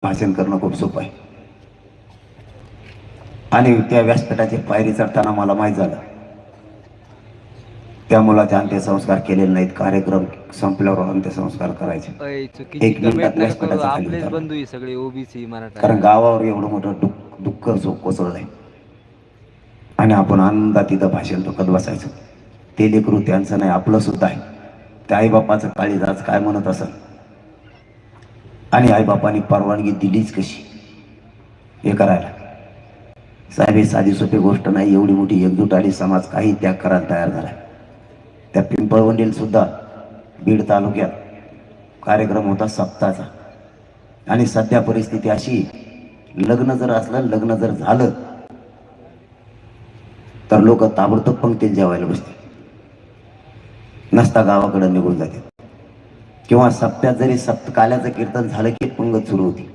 भाषण करणं खूप सोपं आहे. आणि त्या व्यासपीठाची पायरी चढताना मला माहीत झालं त्या मुलाचे अंत्यसंस्कार केलेले नाहीत. कार्यक्रम संपल्यावर अंत्यसंस्कार करायचे. चुकीची 1 मिनिटात कमेंट नका करू. व्यासपीठाचा खाली आपलेच उतरला. बंधू सगळे ओबीसी मराठा. कारण गावावर एवढं मोठं दुःख कोसळलंय आणि आपण आनंदात तिथं भाषण बघत बसायचं. ते लेकरू त्यांचं नाही, आपलं सुद्धा आहे. त्या आईबापाचं काळीज आज काय म्हणत असेल. आणि आईबापांनी परवानगी दिलीच कशी हे करायला. साहेब ही साधी सोपी गोष्ट नाही. एवढी मोठी एकजूट आली, समाज काही त्याग करायला तयार झाला. त्या पिंपळवंडील सुद्धा बीड तालुक्यात कार्यक्रम होता सप्ताहाचा. आणि सध्या परिस्थिती अशी, लग्न जर असलं, लग्न जर झालं तर लोक ताबडतोब पंक्तीत जेवायला बसते, नसता गावाकडे निघून जाते. किंवा सप्त्यात जरी सप्तकाल्याचं कीर्तन झालं की पंगत सुरू होती.